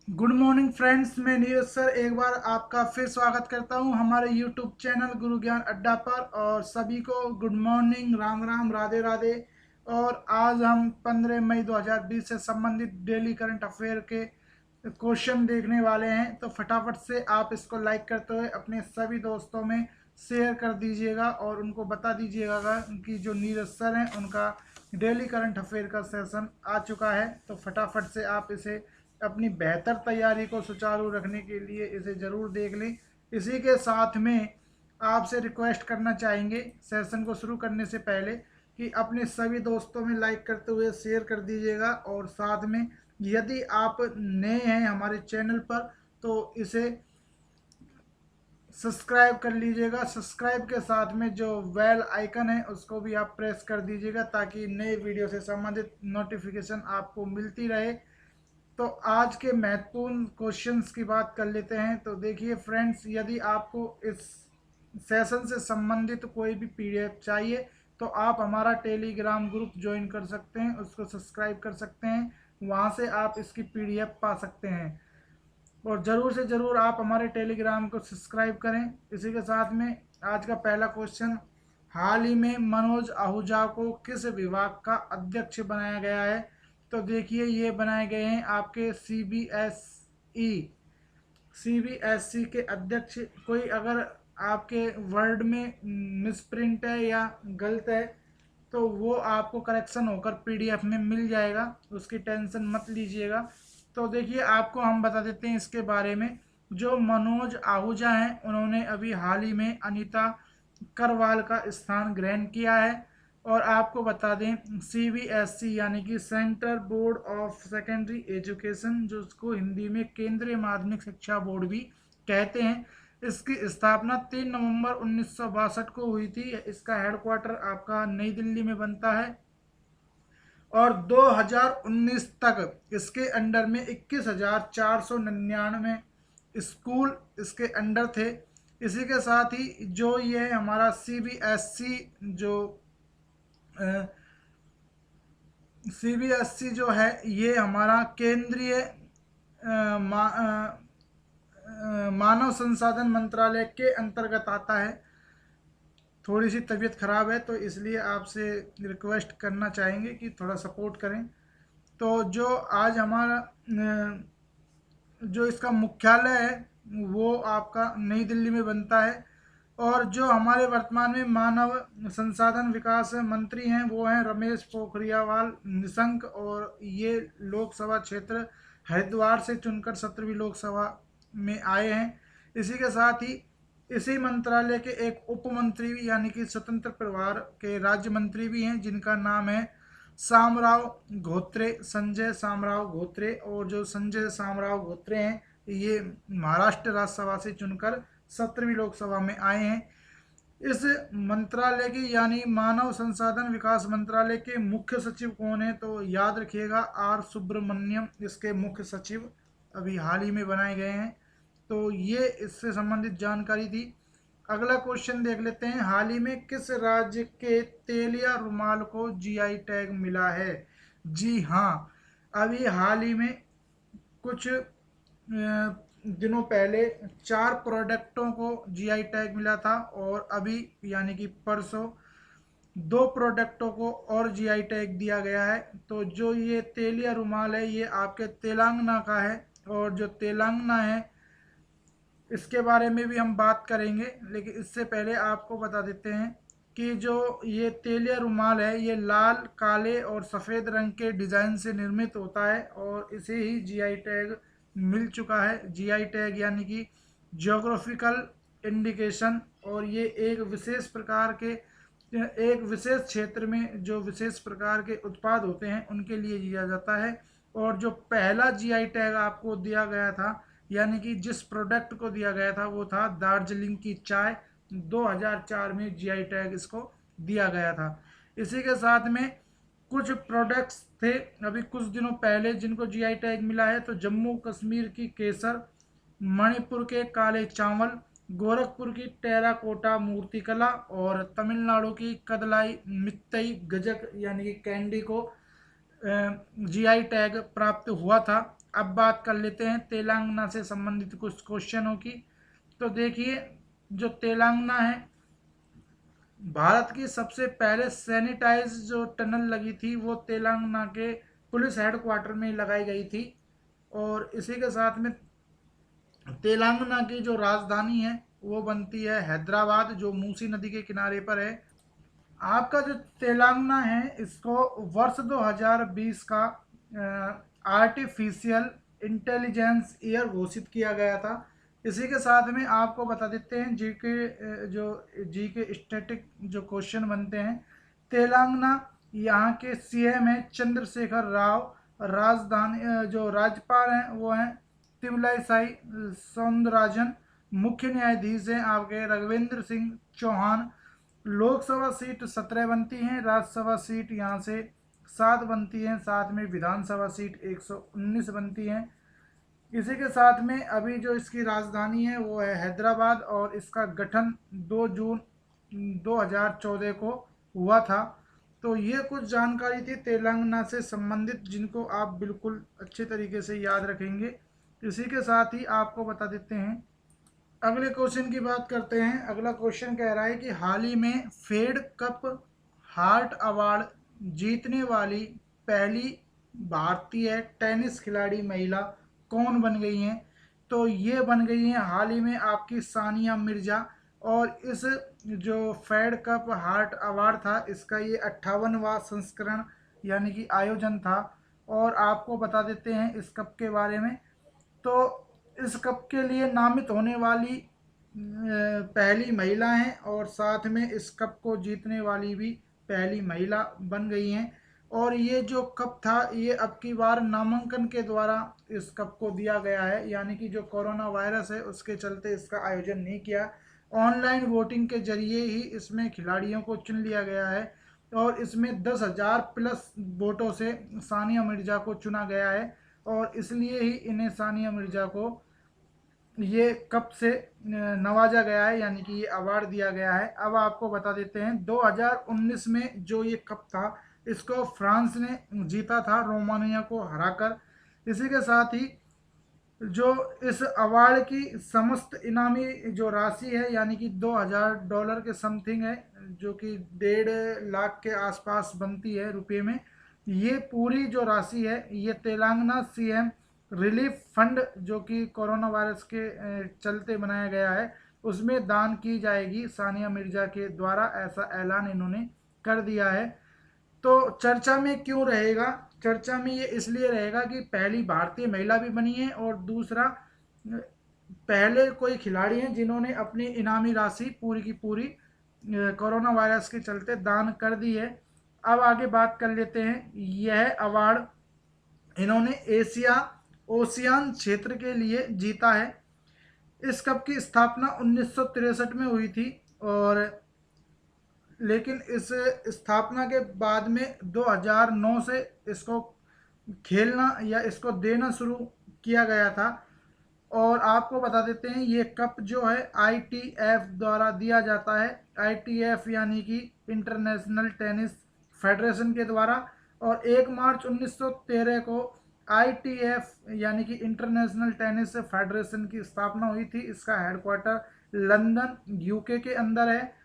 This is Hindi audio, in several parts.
गुड मॉर्निंग फ्रेंड्स, मैं नीरज सर एक बार आपका फिर स्वागत करता हूं हमारे यूट्यूब चैनल गुरु ज्ञान अड्डा पर। और सभी को गुड मॉर्निंग, राम राम, राधे राधे। और आज हम 15 मई 2020 से संबंधित डेली करंट अफेयर के क्वेश्चन देखने वाले हैं। तो फटाफट से आप इसको लाइक करते हुए अपने सभी दोस्तों में शेयर कर दीजिएगा और उनको बता दीजिएगा कि जो नीरज सर हैं उनका डेली करंट अफेयर का सेशन आ चुका है। तो फटाफट से आप इसे अपनी बेहतर तैयारी को सुचारू रखने के लिए इसे ज़रूर देख लें। इसी के साथ में आपसे रिक्वेस्ट करना चाहेंगे सेशन को शुरू करने से पहले कि अपने सभी दोस्तों में लाइक करते हुए शेयर कर दीजिएगा। और साथ में यदि आप नए हैं हमारे चैनल पर तो इसे सब्सक्राइब कर लीजिएगा। सब्सक्राइब के साथ में जो बेल आइकन है उसको भी आप प्रेस कर दीजिएगा ताकि नए वीडियो से संबंधित नोटिफिकेशन आपको मिलती रहे। तो आज के महत्वपूर्ण क्वेश्चंस की बात कर लेते हैं। तो देखिए फ्रेंड्स, यदि आपको इस सेशन से संबंधित कोई भी पीडीएफ चाहिए तो आप हमारा टेलीग्राम ग्रुप ज्वाइन कर सकते हैं, उसको सब्सक्राइब कर सकते हैं, वहाँ से आप इसकी पीडीएफ पा सकते हैं। और ज़रूर से ज़रूर आप हमारे टेलीग्राम को सब्सक्राइब करें। इसी के साथ में आज का पहला क्वेश्चन, हाल ही में मनोज आहूजा को किस विभाग का अध्यक्ष बनाया गया है? तो देखिए ये बनाए गए हैं आपके सीबीएसई के अध्यक्ष। कोई अगर आपके वर्ड में मिसप्रिंट है या गलत है तो वो आपको करेक्शन होकर पीडीएफ में मिल जाएगा, उसकी टेंशन मत लीजिएगा। तो देखिए आपको हम बता देते हैं इसके बारे में। जो मनोज आहूजा हैं उन्होंने अभी हाल ही में अनीता करवाल का स्थान ग्रहण किया है। और आपको बता दें सीबीएसई यानी कि central board of secondary education, जो उसको हिंदी में केंद्रीय माध्यमिक शिक्षा बोर्ड भी कहते हैं, इसकी स्थापना 3 नवंबर 1962 को हुई थी। इसका हेडक्वार्टर आपका नई दिल्ली में बनता है। और 2019 तक इसके अंडर में 21,499 स्कूल इसके अंडर थे। इसी के साथ ही जो ये हमारा सीबीएसई जो सीबीएसई जो है ये हमारा केंद्रीय मानव संसाधन मंत्रालय के अंतर्गत आता है। थोड़ी सी तबीयत खराब है तो इसलिए आपसे रिक्वेस्ट करना चाहेंगे कि थोड़ा सपोर्ट करें। तो जो आज हमारा जो इसका मुख्यालय है वो आपका नई दिल्ली में बनता है। और जो हमारे वर्तमान में मानव संसाधन विकास मंत्री हैं वो हैं रमेश पोखरियावाल निशंक। और ये लोकसभा क्षेत्र हरिद्वार से चुनकर 17वीं लोकसभा में आए हैं। इसी के साथ ही इसी मंत्रालय के एक उप मंत्री भी यानी कि स्वतंत्र प्रभार के राज्य मंत्री भी हैं जिनका नाम है सामराव घोत्रे, संजय सामराव घोत्रे। और जो संजय सामराव घोत्रे हैं ये महाराष्ट्र राज्यसभा से चुनकर 17वीं लोकसभा में आए हैं। इस मंत्रालय की यानी मानव संसाधन विकास मंत्रालय के मुख्य सचिव कौन है? तो याद रखिएगा आर सुब्रमण्यम इसके मुख्य सचिव अभी हाल ही में बनाए गए हैं। तो ये इससे संबंधित जानकारी थी। अगला क्वेश्चन देख लेते हैं, हाल ही में किस राज्य के तेलिया रुमाल को जीआई टैग मिला है? जी हाँ, अभी हाल ही में कुछ दिनों पहले 4 प्रोडक्टों को जीआई टैग मिला था और अभी यानी कि परसों 2 प्रोडक्टों को और जीआई टैग दिया गया है। तो जो ये तेलिया रुमाल है ये आपके तेलंगाना का है। और जो तेलंगाना है इसके बारे में भी हम बात करेंगे, लेकिन इससे पहले आपको बता देते हैं कि जो ये तेलिया रुमाल है ये लाल, काले और सफ़ेद रंग के डिज़ाइन से निर्मित होता है और इसे ही जीआई टैग मिल चुका है। जीआई टैग यानी कि जियोग्राफिकल इंडिकेशन। और ये एक विशेष क्षेत्र में जो विशेष प्रकार के उत्पाद होते हैं उनके लिए दिया जाता है। और जो पहला जीआई टैग आपको दिया गया था यानी कि जिस प्रोडक्ट को दिया गया था वो था दार्जिलिंग की चाय। 2004 में जीआई टैग इसको दिया गया था। इसी के साथ में कुछ प्रोडक्ट्स थे अभी कुछ दिनों पहले जिनको जीआई टैग मिला है। तो जम्मू कश्मीर की केसर, मणिपुर के काले चावल, गोरखपुर की टेराकोटा मूर्तिकला और तमिलनाडु की कदलाई मित्तई गजक यानी कि कैंडी को जीआई टैग प्राप्त हुआ था। अब बात कर लेते हैं तेलंगाना से संबंधित कुछ क्वेश्चनों की। तो देखिए, जो तेलंगाना है, भारत की सबसे पहले सैनिटाइज जो टनल लगी थी वो तेलंगाना के पुलिस हेडक्वार्टर में लगाई गई थी। और इसी के साथ में तेलंगाना की जो राजधानी है वो बनती है हैदराबाद, जो मूसी नदी के किनारे पर है। आपका जो तेलंगाना है इसको वर्ष 2020 का आर्टिफिशियल इंटेलिजेंस ईयर घोषित किया गया था। इसी के साथ में आपको बता देते हैं जो जीके स्टैटिक जो क्वेश्चन बनते हैं। तेलंगाना, यहाँ के सीएम है चंद्रशेखर राव। राजधानी जो राज्यपाल हैं वो हैं तिमलाईसाई सौंदरराजन। मुख्य न्यायाधीश हैं आपके रघुवेंद्र सिंह चौहान। लोकसभा सीट 17 बनती हैं, राज्यसभा सीट यहाँ से 7 बनती हैं, साथ में विधानसभा सीट 119 बनती हैं। इसी के साथ में अभी जो इसकी राजधानी है वो है हैदराबाद, और इसका गठन 2 जून 2014 को हुआ था। तो ये कुछ जानकारी थी तेलंगाना से संबंधित, जिनको आप बिल्कुल अच्छे तरीके से याद रखेंगे। इसी के साथ ही आपको बता देते हैं, अगले क्वेश्चन की बात करते हैं। अगला क्वेश्चन कह रहा है कि हाल ही में फेड कप हार्ट अवार्ड जीतने वाली पहली भारतीय टेनिस खिलाड़ी महिला कौन बन गई हैं? तो ये बन गई हैं हाल ही में आपकी सानिया मिर्जा। और इस जो फेड कप हार्ट अवार्ड था इसका ये 58वां संस्करण यानी कि आयोजन था। और आपको बता देते हैं इस कप के बारे में। तो इस कप के लिए नामित होने वाली पहली महिला हैं, और साथ में इस कप को जीतने वाली भी पहली महिला बन गई हैं। और ये जो कप था ये अब की बार नामांकन के द्वारा इस कप को दिया गया है, यानी कि जो कोरोना वायरस है उसके चलते इसका आयोजन नहीं किया। ऑनलाइन वोटिंग के जरिए ही इसमें खिलाड़ियों को चुन लिया गया है, और इसमें 10,000 प्लस वोटों से सानिया मिर्जा को चुना गया है। और इसलिए ही इन्हें सानिया मिर्जा को ये कप से नवाजा गया है, यानी कि ये अवार्ड दिया गया है। अब आपको बता देते हैं 2019 में जो ये कप था इसको फ्रांस ने जीता था रोमानिया को हराकर। इसी के साथ ही जो इस अवार्ड की समस्त इनामी जो राशि है यानी कि $2,000 के समथिंग है, जो कि 1.5 लाख के आसपास बनती है रुपये में। ये पूरी जो राशि है ये तेलंगाना सीएम रिलीफ फंड, जो कि कोरोना वायरस के चलते बनाया गया है, उसमें दान की जाएगी सानिया मिर्जा के द्वारा, ऐसा ऐलान इन्होंने कर दिया है। तो चर्चा में क्यों रहेगा? चर्चा में ये इसलिए रहेगा कि पहली भारतीय महिला भी बनी है, और दूसरा पहले कोई खिलाड़ी हैं जिन्होंने अपनी इनामी राशि पूरी की पूरी कोरोना वायरस के चलते दान कर दी है। अब आगे बात कर लेते हैं। यह अवार्ड इन्होंने एशिया ओशियान क्षेत्र के लिए जीता है। इस कप की स्थापना 1963 में हुई थी, और लेकिन इस स्थापना के बाद में 2009 से इसको खेलना या इसको देना शुरू किया गया था। और आपको बता देते हैं ये कप जो है ITF द्वारा दिया जाता है। ITF यानी कि इंटरनेशनल टेनिस फेडरेशन के द्वारा। और 1 मार्च 1913 को ITF यानी कि इंटरनेशनल टेनिस फेडरेशन की स्थापना हुई थी। इसका हेडक्वार्टर लंदन UK के अंदर है।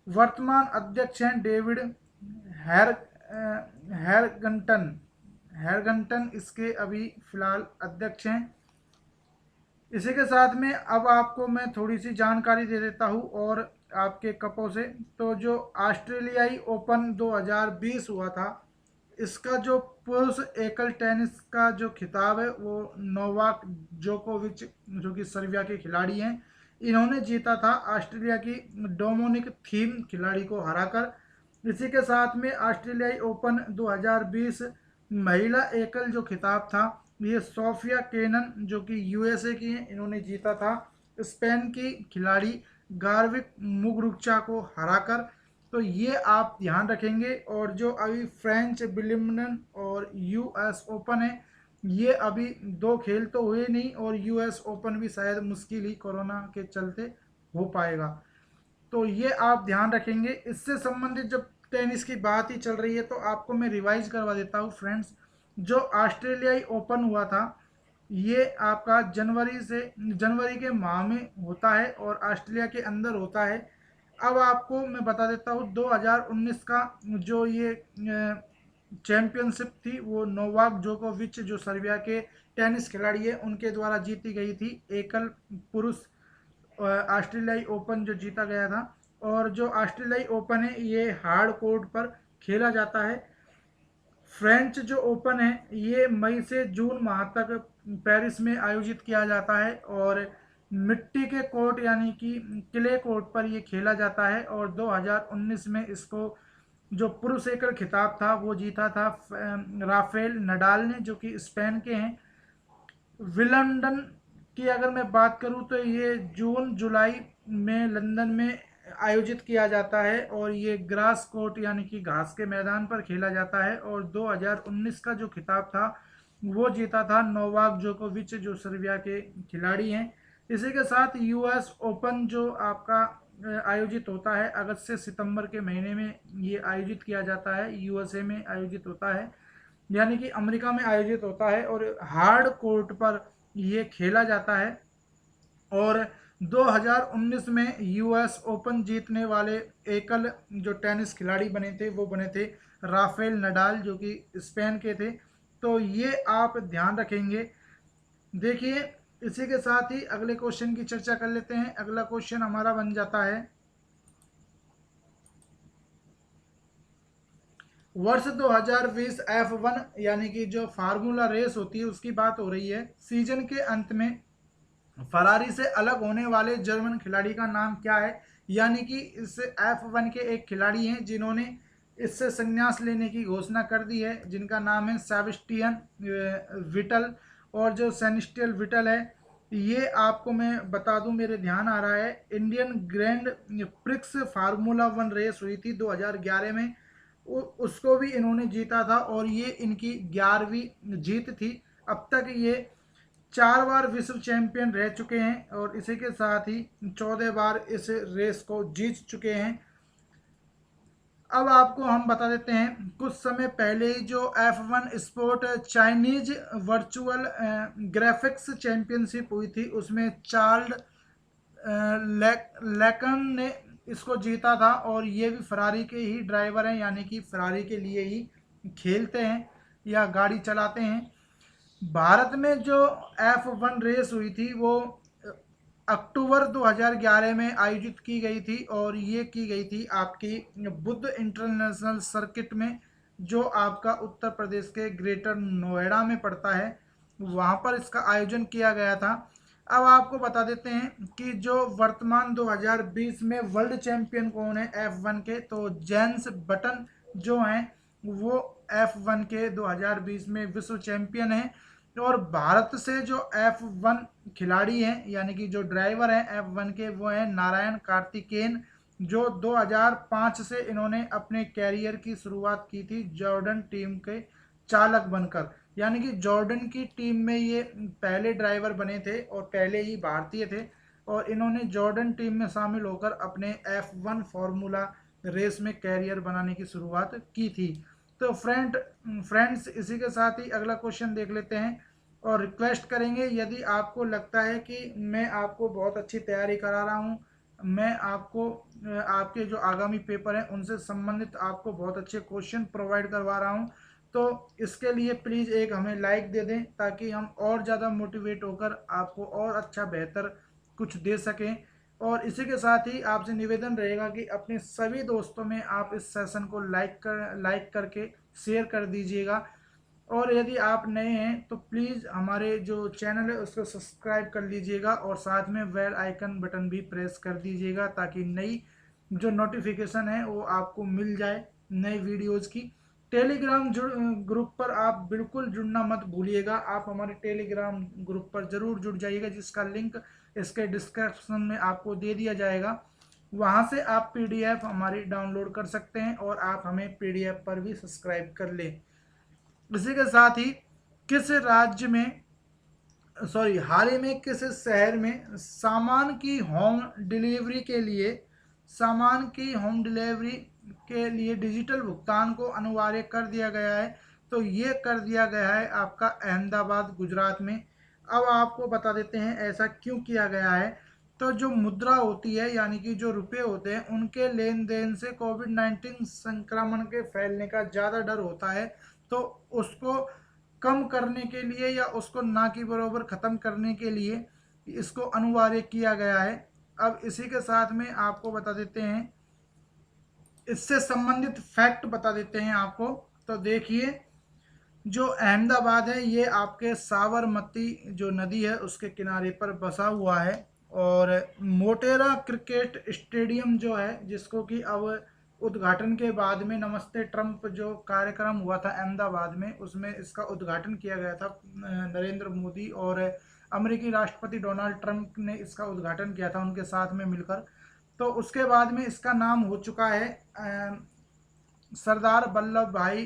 वर्तमान अध्यक्ष हैं डेविड हैर हैरगंटन इसके अभी फिलहाल अध्यक्ष हैं। इसी के साथ में अब आपको मैं थोड़ी सी जानकारी दे देता हूँ और आपके कपों से। तो जो ऑस्ट्रेलियाई ओपन 2020 हुआ था, इसका जो पुरुष एकल टेनिस का जो खिताब है वो नोवाक जोकोविच, जो कि सर्बिया के खिलाड़ी हैं, इन्होंने जीता था ऑस्ट्रेलिया की डोमिनिक थीम खिलाड़ी को हराकर। इसी के साथ में ऑस्ट्रेलियाई ओपन 2020 महिला एकल जो खिताब था ये सोफिया केनन, जो कि USA की हैं, इन्होंने जीता था स्पेन की खिलाड़ी गार्विक मुगरुचा को हराकर। तो ये आप ध्यान रखेंगे। और जो अभी फ्रेंच विंबलडन और US ओपन है, ये अभी 2 खेल तो हुए नहीं, और US ओपन भी शायद मुश्किल ही कोरोना के चलते हो पाएगा। तो ये आप ध्यान रखेंगे। इससे संबंधित जब टेनिस की बात ही चल रही है तो आपको मैं रिवाइज करवा देता हूँ फ्रेंड्स। जो ऑस्ट्रेलियाई ओपन हुआ था ये आपका जनवरी के माह में होता है और ऑस्ट्रेलिया के अंदर होता है। अब आपको मैं बता देता हूँ 2019 का जो ये चैंपियनशिप थी वो नोवाक जोकोविच जो सर्बिया के टेनिस खिलाड़ी है उनके द्वारा जीती गई थी, एकल पुरुष ऑस्ट्रेलियाई ओपन जो जीता गया था। और जो ऑस्ट्रेलियाई ओपन है ये हार्ड कोर्ट पर खेला जाता है। फ्रेंच जो ओपन है ये मई से जून माह तक पेरिस में आयोजित किया जाता है और मिट्टी के कोर्ट यानी कि क्ले कोर्ट पर ये खेला जाता है। और 2019 में इसको जो पुरुष एकल खिताब था वो जीता था राफेल नडाल ने, जो कि स्पेन के हैं। विलंडन की अगर मैं बात करूं तो ये जून जुलाई में लंदन में आयोजित किया जाता है और ये ग्रास कोर्ट यानी कि घास के मैदान पर खेला जाता है। और 2019 का जो खिताब था वो जीता था नोवाक जोकोविच जो सर्बिया के खिलाड़ी हैं। इसी के साथ यूएस ओपन जो आपका आयोजित होता है अगस्त से सितंबर के महीने में, ये आयोजित किया जाता है, यूएसए में आयोजित होता है यानी कि अमेरिका में आयोजित होता है और हार्ड कोर्ट पर ये खेला जाता है। और 2019 में यूएस ओपन जीतने वाले एकल जो टेनिस खिलाड़ी बने थे वो बने थे राफेल नडाल जो कि स्पेन के थे। तो ये आप ध्यान रखेंगे। देखिए, इसी के साथ ही अगले क्वेश्चन की चर्चा कर लेते हैं। अगला क्वेश्चन हमारा बन जाता है, वर्ष 2020 F1 यानी कि जो फार्मूला रेस होती है उसकी बात हो रही है। सीजन के अंत में फरारी से अलग होने वाले जर्मन खिलाड़ी का नाम क्या है? यानी कि इस F1 के एक खिलाड़ी हैं जिन्होंने इससे संन्यास लेने की घोषणा कर दी है, जिनका नाम है सेबेस्टियन विटल। और जो सेनेस्टियल विटल है ये आपको मैं बता दूं, मेरे ध्यान आ रहा है Indian grand prix formula 1 race हुई थी 2011 में, उसको भी इन्होंने जीता था और ये इनकी 11वीं जीत थी। अब तक ये 4 बार विश्व चैंपियन रह चुके हैं और इसी के साथ ही 14 बार इस रेस को जीत चुके हैं। अब आपको हम बता देते हैं, कुछ समय पहले ही जो F1 sport Chinese virtual graphics championship हुई थी उसमें चार्ल्ड लेकन ने इसको जीता था और ये भी फरारी के ही ड्राइवर हैं यानी कि फरारी के लिए ही खेलते हैं या गाड़ी चलाते हैं। भारत में जो F1 रेस हुई थी वो अक्टूबर 2011 में आयोजित की गई थी और ये की गई थी आपकी बुद्ध इंटरनेशनल सर्किट में, जो आपका उत्तर प्रदेश के ग्रेटर नोएडा में पड़ता है, वहाँ पर इसका आयोजन किया गया था। अब आपको बता देते हैं कि जो वर्तमान 2020 में वर्ल्ड चैंपियन कौन है F1 के, तो जेम्स बटन जो हैं वो F1 के 2020 में विश्व चैंपियन हैं। और भारत से जो F1 खिलाड़ी हैं यानी कि जो ड्राइवर हैं F1 के वो हैं नारायण कार्तिकेयन, जो 2005 से इन्होंने अपने कैरियर की शुरुआत की थी जॉर्डन टीम के चालक बनकर। यानी कि जॉर्डन की टीम में ये पहले ड्राइवर बने थे और पहले ही भारतीय थे और इन्होंने जॉर्डन टीम में शामिल होकर अपने F1 फार्मूला रेस में कैरियर बनाने की शुरुआत की थी। तो फ्रेंड्स इसी के साथ ही अगला क्वेश्चन देख लेते हैं और रिक्वेस्ट करेंगे, यदि आपको लगता है कि मैं आपको बहुत अच्छी तैयारी करा रहा हूँ, मैं आपको आपके जो आगामी पेपर हैं उनसे संबंधित आपको बहुत अच्छे क्वेश्चन प्रोवाइड करवा रहा हूँ, तो इसके लिए प्लीज़ एक हमें लाइक दे दें ताकि हम और ज़्यादा मोटिवेट होकर आपको और अच्छा बेहतर कुछ दे सकें। और इसी के साथ ही आपसे निवेदन रहेगा कि अपने सभी दोस्तों में आप इस सेशन को लाइक करके शेयर कर दीजिएगा। और यदि आप नए हैं तो प्लीज़ हमारे जो चैनल है उसको सब्सक्राइब कर लीजिएगा और साथ में बेल आइकन बटन भी प्रेस कर दीजिएगा ताकि नई जो नोटिफिकेशन है वो आपको मिल जाए नए वीडियोज़ की। टेलीग्राम ग्रुप पर आप बिल्कुल जुड़ना मत भूलिएगा, आप हमारे टेलीग्राम ग्रुप पर ज़रूर जुड़ जाइएगा जिसका लिंक इसके डिस्क्रिप्शन में आपको दे दिया जाएगा। वहाँ से आप पीडीएफ हमारी डाउनलोड कर सकते हैं और आप हमें पीडीएफ पर भी सब्सक्राइब कर लें। इसी के साथ ही किस राज्य में हाल ही में किस शहर में सामान की होम डिलीवरी के लिए डिजिटल भुगतान को अनिवार्य कर दिया गया है? तो ये कर दिया गया है आपका अहमदाबाद गुजरात में। अब आपको बता देते हैं ऐसा क्यों किया गया है। तो जो मुद्रा होती है यानी कि जो रुपए होते हैं उनके लेन देन से कोविड-19 संक्रमण के फैलने का ज़्यादा डर होता है। तो उसको कम करने के लिए या उसको ना के बराबर ख़त्म करने के लिए इसको अनिवार्य किया गया है। अब इसी के साथ में आपको बता देते हैं, इससे संबंधित फैक्ट बता देते हैं आपको। तो देखिए, जो अहमदाबाद है ये आपके साबरमती जो नदी है उसके किनारे पर बसा हुआ है। और मोटेरा क्रिकेट स्टेडियम जो है, जिसको कि अब उद्घाटन के बाद में नमस्ते ट्रंप जो कार्यक्रम हुआ था अहमदाबाद में, उसमें इसका उद्घाटन किया गया था। नरेंद्र मोदी और अमेरिकी राष्ट्रपति डोनाल्ड ट्रंप ने इसका उद्घाटन किया था उनके साथ में मिलकर। तो उसके बाद में इसका नाम हो चुका है सरदार वल्लभ भाई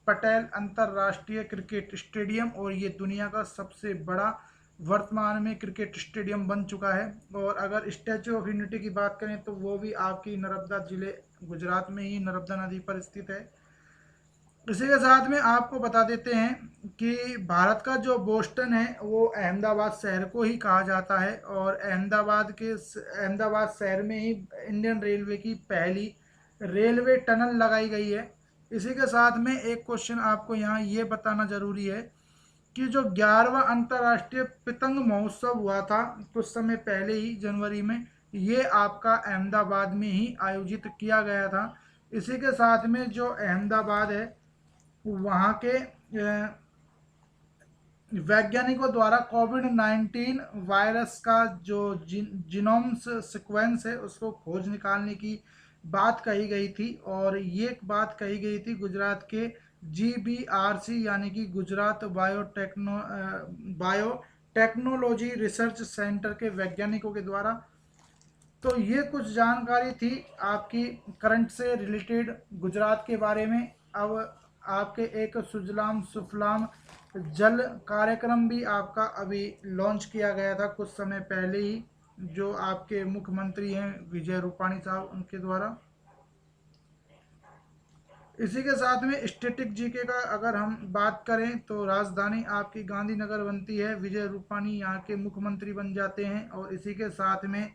पटेल अंतर्राष्ट्रीय क्रिकेट स्टेडियम, और ये दुनिया का सबसे बड़ा वर्तमान में क्रिकेट स्टेडियम बन चुका है। और अगर स्टैचू ऑफ यूनिटी की बात करें तो वो भी आपकी नर्मदा जिले गुजरात में ही नर्मदा नदी पर स्थित है। इसी के साथ में आपको बता देते हैं कि भारत का जो बोस्टन है वो अहमदाबाद शहर को ही कहा जाता है, और अहमदाबाद शहर में ही इंडियन रेलवे की पहली रेलवे टनल लगाई गई है। इसी के साथ में एक क्वेश्चन आपको यहाँ ये बताना जरूरी है कि जो 11वां अंतर्राष्ट्रीय पतंग महोत्सव हुआ था कुछ समय पहले ही जनवरी में, ये आपका अहमदाबाद में ही आयोजित किया गया था। इसी के साथ में जो अहमदाबाद है वहाँ के वैज्ञानिकों द्वारा कोविड-19 वायरस का जो जीनोम सीक्वेंस है उसको खोज निकालने की बात कही गई थी। और ये बात कही गई थी गुजरात के GBRC यानी कि गुजरात बायोटेक्नोलॉजी रिसर्च सेंटर के वैज्ञानिकों के द्वारा। तो ये कुछ जानकारी थी आपकी करंट से रिलेटेड गुजरात के बारे में। अब आपके एक सुजलाम सुफलाम जल कार्यक्रम भी आपका अभी लॉन्च किया गया था कुछ समय पहले ही, जो आपके मुख्यमंत्री हैं विजय रूपाणी साहब उनके द्वारा। इसी के साथ में स्टैटिक जीके का अगर हम बात करें तो राजधानी आपकी गांधीनगर बनती है, विजय रूपाणी यहाँ के मुख्यमंत्री बन जाते हैं। और इसी के साथ में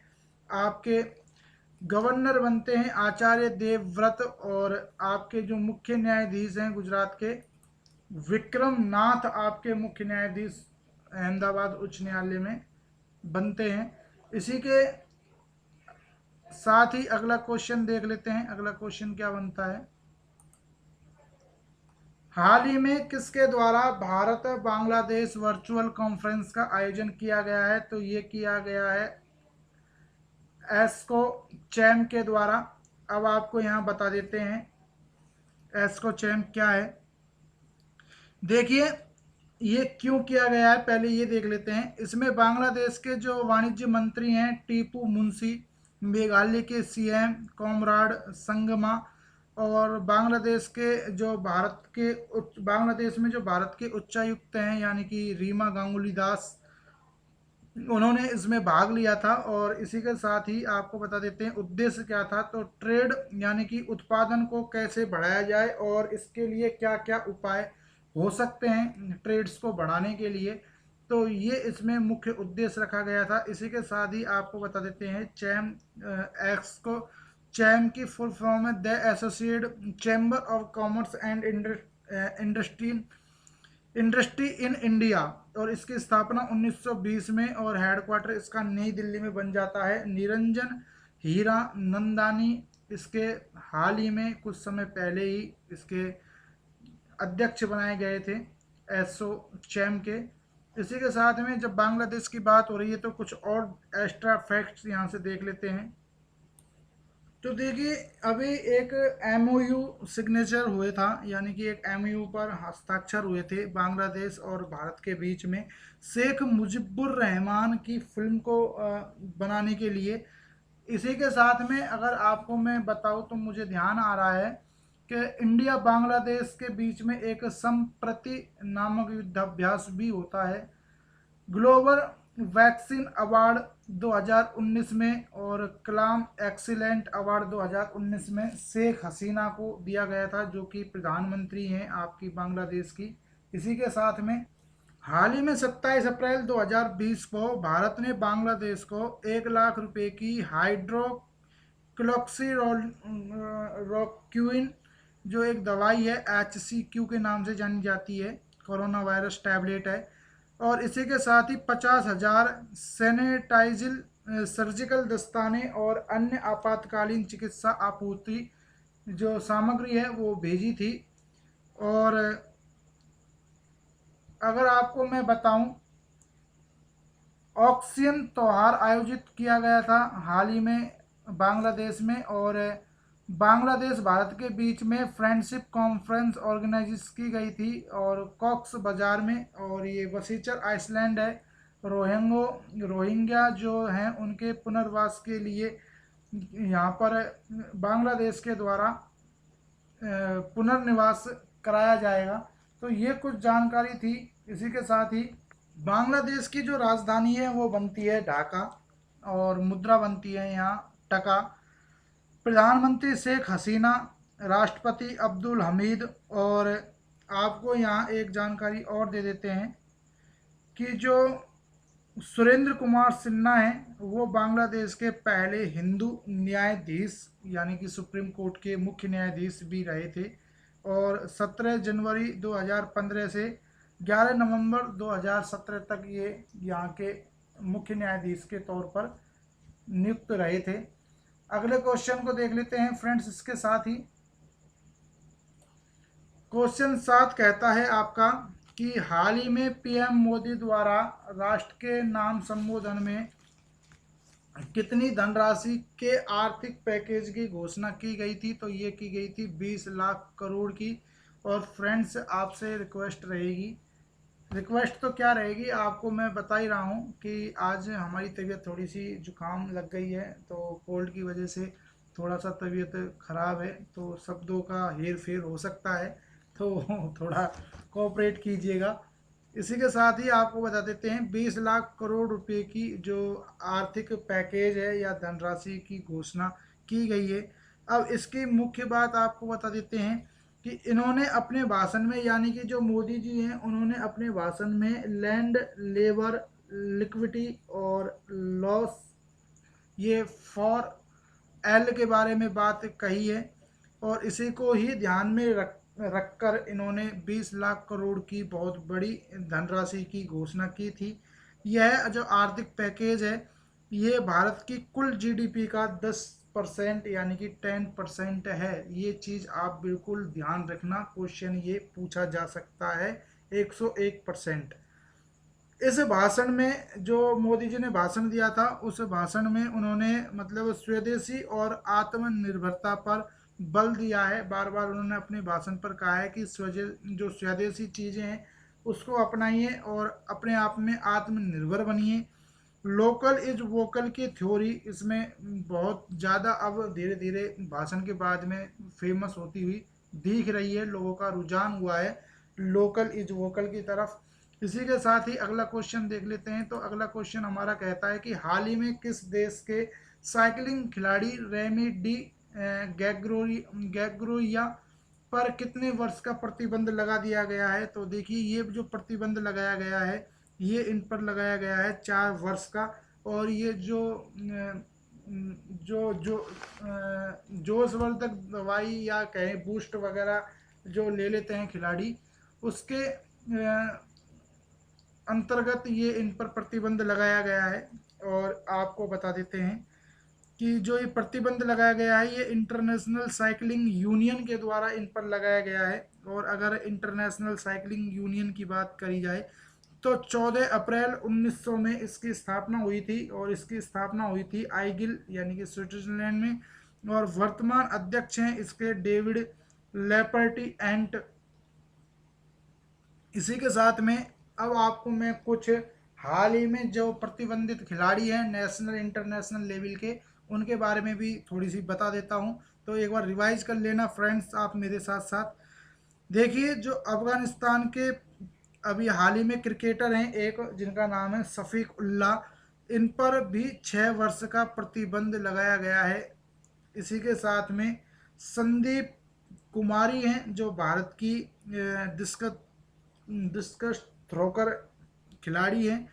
आपके गवर्नर बनते हैं आचार्य देवव्रत, और आपके जो मुख्य न्यायाधीश हैं गुजरात के विक्रम नाथ आपके मुख्य न्यायाधीश अहमदाबाद उच्च न्यायालय में बनते हैं। इसी के साथ ही अगला क्वेश्चन देख लेते हैं। अगला क्वेश्चन क्या बनता है, हाल ही में किसके द्वारा भारत बांग्लादेश वर्चुअल कॉन्फ्रेंस का आयोजन किया गया है। तो ये किया गया है एस्को चैम के द्वारा। अब आपको यहाँ बता देते हैं एस्को चैम क्या है। देखिए, ये क्यों किया गया है पहले ये देख लेते हैं। इसमें बांग्लादेश के जो वाणिज्य मंत्री हैं टीपू मुंशी, मेघालय के CM कॉमराड संगमा, और बांग्लादेश में जो भारत के उच्चायुक्त हैं यानी कि रीमा गांगुली दास, उन्होंने इसमें भाग लिया था। और इसी के साथ ही आपको बता देते हैं उद्देश्य क्या था। तो ट्रेड यानी कि उत्पादन को कैसे बढ़ाया जाए और इसके लिए क्या क्या उपाय हो सकते हैं ट्रेड्स को बढ़ाने के लिए, तो ये इसमें मुख्य उद्देश्य रखा गया था। इसी के साथ ही आपको बता देते हैं चैम एक्स को चैम की फुल फॉर्म है the associate chamber of commerce and industry in India, और इसकी स्थापना 1920 में, और हेडक्वार्टर इसका नई दिल्ली में बन जाता है। निरंजन हीरा नंदानी इसके हाल ही में कुछ समय पहले ही इसके अध्यक्ष बनाए गए थे एसो चैम के। इसी के साथ में जब बांग्लादेश की बात हो रही है तो कुछ और एक्स्ट्रा फैक्ट्स यहाँ से देख लेते हैं। तो देखिए, अभी एक MOU सिग्नेचर हुए था, यानी कि एक MOU पर हस्ताक्षर हुए थे बांग्लादेश और भारत के बीच में शेख मुजीबुर रहमान की फिल्म को बनाने के लिए। इसी के साथ में अगर आपको मैं बताऊं तो मुझे ध्यान आ रहा है कि इंडिया बांग्लादेश के बीच में एक संप्रति नामक युद्धाभ्यास भी होता है ग्लोबल वैक्सीन अवार्ड 2019 में, और कलाम एक्सीलेंट अवार्ड 2019 में शेख हसीना को दिया गया था जो कि प्रधानमंत्री हैं आपकी बांग्लादेश की। इसी के साथ में हाल ही में 27 अप्रैल 2020 को भारत ने बांग्लादेश को 1 लाख रुपए की हाइड्रोक्सीरोक्विन जो एक दवाई है HCQ के नाम से जानी जाती है, कोरोना वायरस टैबलेट है, और इसी के साथ ही 50,000 सैनिटाइजल सर्जिकल दस्ताने और अन्य आपातकालीन चिकित्सा आपूर्ति जो सामग्री है वो भेजी थी। और अगर आपको मैं बताऊं, ऑक्सियन त्योहार आयोजित किया गया था हाल ही में बांग्लादेश में, और बांग्लादेश भारत के बीच में फ्रेंडशिप कॉन्फ्रेंस ऑर्गेनाइज की गई थी और कॉक्स बाजार में, और ये वसीचर आइसलैंड है। रोहिंग्या जो हैं उनके पुनर्वास के लिए यहाँ पर बांग्लादेश के द्वारा पुनर्निवास कराया जाएगा। तो ये कुछ जानकारी थी। इसी के साथ ही बांग्लादेश की जो राजधानी है वो बनती है ढाका, और मुद्रा बनती है यहाँ टका। प्रधानमंत्री शेख हसीना, राष्ट्रपति अब्दुल हमीद। और आपको यहाँ एक जानकारी और दे देते हैं कि जो सुरेंद्र कुमार सिन्हा हैं वो बांग्लादेश के पहले हिंदू न्यायाधीश यानी कि सुप्रीम कोर्ट के मुख्य न्यायाधीश भी रहे थे, और 17 जनवरी 2015 से 11 नवंबर 2017 तक ये यहाँ के मुख्य न्यायाधीश के तौर पर नियुक्त रहे थे। अगले क्वेश्चन को देख लेते हैं फ्रेंड्स। इसके साथ ही क्वेश्चन 7 कहता है आपका कि हाल ही में पीएम मोदी द्वारा राष्ट्र के नाम संबोधन में कितनी धनराशि के आर्थिक पैकेज की घोषणा की गई थी? तो ये की गई थी 20 लाख करोड़ की। और फ्रेंड्स आपसे रिक्वेस्ट तो क्या रहेगी, आपको मैं बता ही रहा हूँ कि आज हमारी तबीयत थोड़ी सी जुकाम लग गई है, तो कोल्ड की वजह से थोड़ा सा तबीयत ख़राब है, तो शब्दों का हेर फेर हो सकता है, तो थोड़ा कोऑपरेट कीजिएगा। इसी के साथ ही आपको बता देते हैं 20 लाख करोड़ रुपए की जो आर्थिक पैकेज है या धनराशि की घोषणा की गई है। अब इसकी मुख्य बात आपको बता देते हैं कि इन्होंने अपने भाषण में, यानी कि जो मोदी जी हैं उन्होंने अपने भाषण में लैंड, लेबर, लिक्विडिटी और लॉस, ये फॉर एल के बारे में बात कही है, और इसी को ही ध्यान में रखकर इन्होंने 20 लाख करोड़ की बहुत बड़ी धनराशि की घोषणा की थी। यह जो आर्थिक पैकेज है ये भारत की कुल जीडीपी का 10% यानी कि 10% है। ये चीज़ आप बिल्कुल ध्यान रखना, क्वेश्चन ये पूछा जा सकता है। 101%। इस भाषण में जो मोदी जी ने भाषण दिया था उस भाषण में उन्होंने मतलब स्वदेशी और आत्मनिर्भरता पर बल दिया है। बार बार उन्होंने अपने भाषण पर कहा है कि जो स्वदेशी चीज़ें हैं उसको अपनाइए और अपने आप में आत्मनिर्भर बनिए। लोकल इज वोकल की थ्योरी इसमें बहुत ज़्यादा अब धीरे धीरे भाषण के बाद में फेमस होती हुई दिख रही है, लोगों का रुझान हुआ है लोकल इज वोकल की तरफ। इसी के साथ ही अगला क्वेश्चन देख लेते हैं। तो अगला क्वेश्चन हमारा कहता है कि हाल ही में किस देश के साइकिलिंग खिलाड़ी रेमी डी गैग्रोया पर कितने वर्ष का प्रतिबंध लगा दिया गया है? तो देखिए ये जो प्रतिबंध लगाया गया है ये इन पर लगाया गया है 4 वर्ष का। और ये जो जो जो जोशवर्धक दवाई या कहें बूस्ट वगैरह जो ले लेते हैं खिलाड़ी, उसके अंतर्गत ये इन पर प्रतिबंध लगाया गया है। और आपको बता देते हैं कि जो ये प्रतिबंध लगाया गया है ये इंटरनेशनल साइकिलिंग यूनियन के द्वारा इन पर लगाया गया है। और अगर इंटरनेशनल साइकिलिंग यूनियन की बात करी जाए तो 14 अप्रैल 1900 में इसकी स्थापना हुई थी, और इसकी स्थापना हुई थी आइगिल यानी कि स्विट्जरलैंड में। और वर्तमान अध्यक्ष हैं इसके डेविड लेपर्टी एंट। इसी के साथ में अब आपको मैं कुछ हाल ही में जो प्रतिबंधित खिलाड़ी हैं नेशनल इंटरनेशनल लेवल के, उनके बारे में भी थोड़ी सी बता देता हूं। तो एक बार रिवाइज कर लेना फ्रेंड्स आप मेरे साथ साथ। देखिए जो अफगानिस्तान के अभी हाल ही में क्रिकेटर हैं एक जिनका नाम है शफीक उल्लाह, इन पर भी 6 वर्ष का प्रतिबंध लगाया गया है। इसी के साथ में संदीप कुमारी हैं जो भारत की डिस्कस डिस्कस थ्रोकर खिलाड़ी हैं,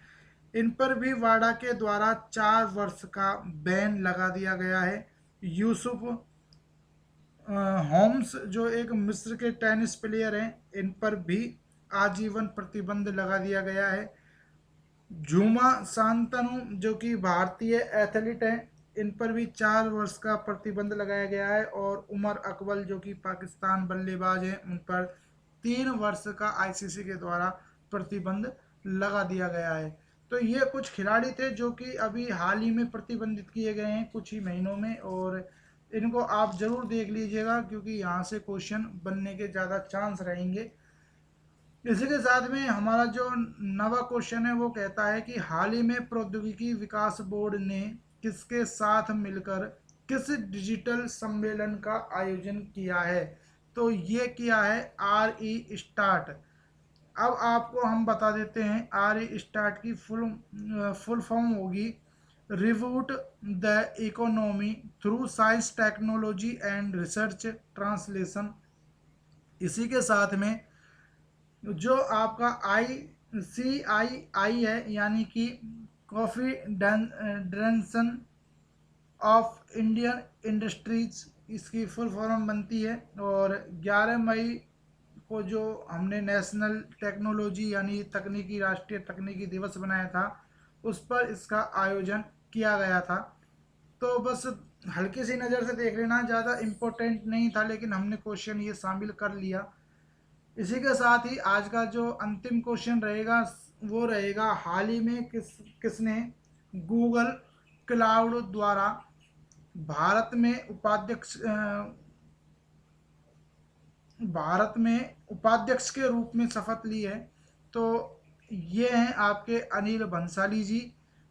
इन पर भी वाडा के द्वारा 4 वर्ष का बैन लगा दिया गया है। यूसुफ होम्स जो एक मिस्र के टेनिस प्लेयर हैं, इन पर भी आजीवन प्रतिबंध लगा दिया गया है। झूमा शांतनु जो कि भारतीय एथलीट हैं, इन पर भी 4 वर्ष का प्रतिबंध लगाया गया है। और उमर अकबल जो कि पाकिस्तान बल्लेबाज हैं, उन पर 3 वर्ष का आईसीसी के द्वारा प्रतिबंध लगा दिया गया है। तो ये कुछ खिलाड़ी थे जो कि अभी हाल ही में प्रतिबंधित किए गए हैं कुछ ही महीनों में, और इनको आप जरूर देख लीजिएगा क्योंकि यहाँ से क्वेश्चन बनने के ज़्यादा चांस रहेंगे। इसी के साथ में हमारा जो नवा क्वेश्चन है वो कहता है कि हाल ही में प्रौद्योगिकी विकास बोर्ड ने किसके साथ मिलकर किस डिजिटल सम्मेलन का आयोजन किया है। तो ये किया है RE-START। अब आपको हम बता देते हैं RE-START की फुल फॉर्म होगी reboot the economy through science technology and research translation. इसी के साथ में जो आपका CII है, यानी कि कॉन्फेडरेशन ऑफ इंडियन इंडस्ट्रीज, इसकी फुल फॉर्म बनती है। और 11 मई को जो हमने नेशनल टेक्नोलॉजी यानी तकनीकी राष्ट्रीय तकनीकी दिवस बनाया था, उस पर इसका आयोजन किया गया था। तो बस हल्की सी नज़र से देख लेना, ज़्यादा इम्पोर्टेंट नहीं था, लेकिन हमने क्वेश्चन ये शामिल कर लिया। इसी के साथ ही आज का जो अंतिम क्वेश्चन रहेगा वो रहेगा हाल ही में किसने गूगल क्लाउड द्वारा भारत में उपाध्यक्ष के रूप में शपथ ली है। तो ये हैं आपके अनिल बंसाली जी,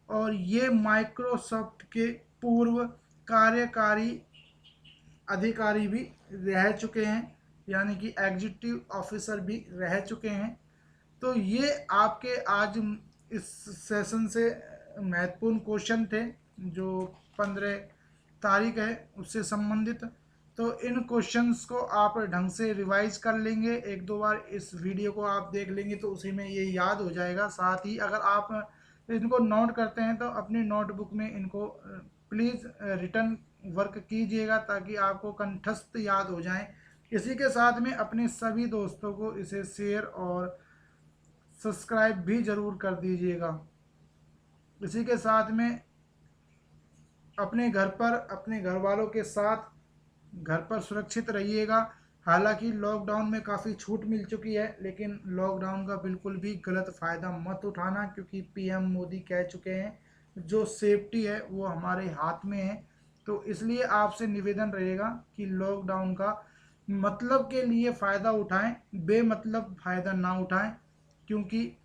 और ये माइक्रोसॉफ्ट के पूर्व कार्यकारी अधिकारी भी रह चुके हैं, यानी कि एग्जीक्यूटिव ऑफिसर भी रह चुके हैं। तो ये आपके आज इस सेशन से महत्वपूर्ण क्वेश्चन थे जो 15 तारीख है उससे संबंधित। तो इन क्वेश्चंस को आप ढंग से रिवाइज कर लेंगे, 1-2 बार इस वीडियो को आप देख लेंगे तो उसी में ये याद हो जाएगा। साथ ही अगर आप इनको नोट करते हैं तो अपनी नोटबुक में इनको प्लीज़ रिटर्न वर्क कीजिएगा ताकि आपको कंठस्थ याद हो जाए। इसी के साथ में अपने सभी दोस्तों को इसे शेयर और सब्सक्राइब भी ज़रूर कर दीजिएगा। इसी के साथ में अपने घर पर अपने घर वालों के साथ घर पर सुरक्षित रहिएगा। हालांकि लॉकडाउन में काफ़ी छूट मिल चुकी है, लेकिन लॉकडाउन का बिल्कुल भी गलत फ़ायदा मत उठाना, क्योंकि PM मोदी कह चुके हैं जो सेफ्टी है वो हमारे हाथ में है। तो इसलिए आपसे निवेदन रहेगा कि लॉकडाउन का मतलब के लिए फ़ायदा उठाएं, बेमतलब फ़ायदा ना उठाएं, क्योंकि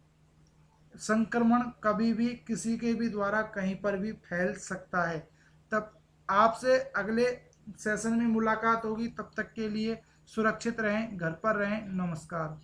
संक्रमण कभी भी किसी के भी द्वारा कहीं पर भी फैल सकता है। तब आपसे अगले सेशन में मुलाकात होगी, तब तक के लिए सुरक्षित रहें, घर पर रहें। नमस्कार।